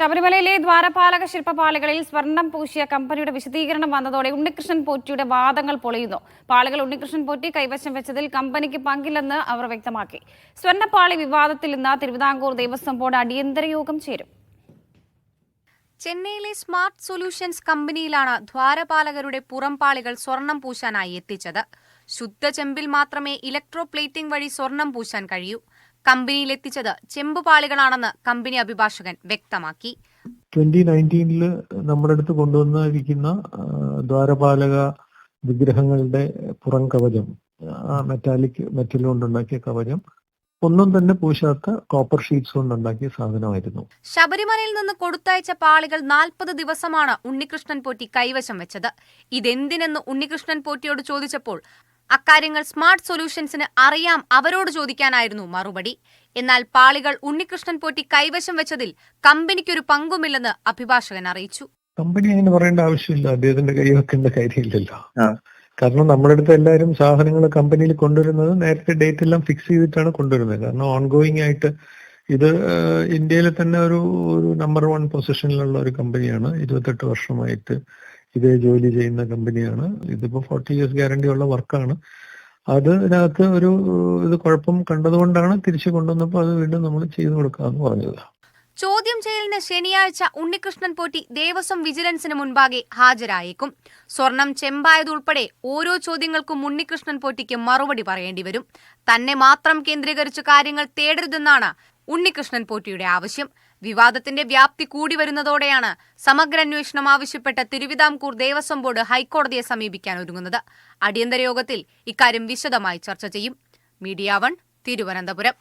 ശബരിമലയിലെ ദ്വാരപാലക ശില്പപാളികളിൽ സ്വർണം പൂശിയ കമ്പനിയുടെ വിശദീകരണം വന്നതോടെ ഉണ്ണികൃഷ്ണൻ പോറ്റിയുടെ വാദങ്ങൾ പൊളിയുന്നു. പാളികൾ ഉണ്ണികൃഷ്ണൻ പോറ്റി കൈവശം വെച്ചതിൽ കമ്പനിക്ക് പങ്കില്ലെന്ന് അവർ വ്യക്തമാക്കി. സ്വർണ്ണപ്പാളി വിവാദത്തിൽ ഇന്ന് തിരുവിതാംകൂർ ദേവസ്വം ബോർഡ് അടിയന്തര യോഗം ചേരും. ചെന്നൈയിലെ സ്മാർട്ട് സൊല്യൂഷൻസ് കമ്പനിയിലാണ് ദ്വാരപാലകരുടെ പുറംപാളികൾ സ്വർണം പൂശാനായി എത്തിച്ചത്. ശുദ്ധ ചെമ്പിൽ മാത്രമേ ഇലക്ട്രോ പ്ലേറ്റിംഗ് വഴി സ്വർണം പൂശാൻ കഴിയൂ. കമ്പനിയിൽ എത്തിച്ചത് ചെമ്പുപാളികളാണെന്ന് കമ്പനി അഭിഭാഷകൻ വ്യക്തമാക്കി. 2019 നമ്മുടെ അടുത്ത് കൊണ്ടുവന്നിരിക്കുന്ന ദ്വാരപാലക വിഗ്രഹങ്ങളുടെ പുറം കവചം, മെറ്റാലിക് മെറ്റൽ കൊണ്ടുണ്ടാക്കിയ കവചം ഒന്നും തന്നെ പൂശാത്ത കോപ്പർ ഷീറ്റ്സ് കൊണ്ടുണ്ടാക്കിയ സാധനമായിരുന്നു. ശബരിമലയിൽ നിന്ന് കൊടുത്തയച്ച പാളികൾ 40 ദിവസമാണ് ഉണ്ണികൃഷ്ണൻ പോറ്റി കൈവശം വെച്ചത്. ഇതെന്തിനെന്ന് ഉണ്ണികൃഷ്ണൻ പോറ്റിയോട് ചോദിച്ചപ്പോൾ അക്കാര്യങ്ങൾ സ്മാർട്ട് സൊല്യൂഷൻസിന് അറിയാം, അവരോട് ചോദിക്കാനായിരുന്നു മറുപടി. എന്നാൽ പാളികൾ ഉണ്ണികൃഷ്ണൻ പോറ്റി കൈവശം വെച്ചതിൽ കമ്പനിക്കൊരു പങ്കുമില്ലെന്ന് അഭിഭാഷകൻ അറിയിച്ചു. കമ്പനി അങ്ങനെ പറയേണ്ട ആവശ്യമില്ല, അദ്ദേഹത്തിന്റെ കൈവെക്കേണ്ട കാര്യമില്ലല്ലോ. കാരണം നമ്മുടെ അടുത്ത് എല്ലാവരും സാധനങ്ങൾ കമ്പനിയിൽ കൊണ്ടുവരുന്നത് നേരത്തെ ഡേറ്റ് എല്ലാം ഫിക്സ് ചെയ്തിട്ടാണ് കൊണ്ടുവരുന്നത്. കാരണം ഓൺഗോയിങ് ആയിട്ട് ഇത് ഇന്ത്യയിലെ തന്നെ ഒരു നമ്പർ 1 പൊസിഷനിലുള്ള ഒരു കമ്പനിയാണ്. 28 വർഷമായിട്ട് ഇതേ ജോലി ചെയ്യുന്ന കമ്പനിയാണ്. ഇതിപ്പോ 40 years ഗ്യാരണ്ടി ഉള്ള വർക്കാണ്. അതിനകത്ത് ഇത് കുഴപ്പം കണ്ടതുകൊണ്ടാണ് തിരിച്ചു കൊണ്ടുവന്നപ്പോൾ അത് വീണ്ടും നമ്മൾ ചെയ്തു കൊടുക്കാമെന്ന് പറഞ്ഞത്. ചോദ്യം ചെയ്യലിന് ശനിയാഴ്ച ഉണ്ണികൃഷ്ണൻ പോറ്റി ദേവസ്വം വിജിലൻസിന് മുൻപാകെ ഹാജരായേക്കും. സ്വർണം ചെമ്പായതുൾപ്പെടെ ഓരോ ചോദ്യങ്ങൾക്കും ഉണ്ണികൃഷ്ണൻ പോറ്റിക്ക് മറുപടി പറയേണ്ടി വരും. തന്നെ മാത്രം കേന്ദ്രീകരിച്ച് കാര്യങ്ങൾ തേടരുതെന്നാണ് ഉണ്ണികൃഷ്ണൻ പോറ്റിയുടെ ആവശ്യം. വിവാദത്തിന്റെ വ്യാപ്തി കൂടി വരുന്നതോടെയാണ് സമഗ്ര അന്വേഷണം ആവശ്യപ്പെട്ട് തിരുവിതാംകൂർ ദേവസ്വം ബോർഡ് ഹൈക്കോടതിയെ സമീപിക്കാൻ ഒരുങ്ങുന്നത്. അടിയന്തര യോഗത്തിൽ ഇക്കാര്യം വിശദമായി ചർച്ച ചെയ്യും. മീഡിയ 1 തിരുവനന്തപുരം.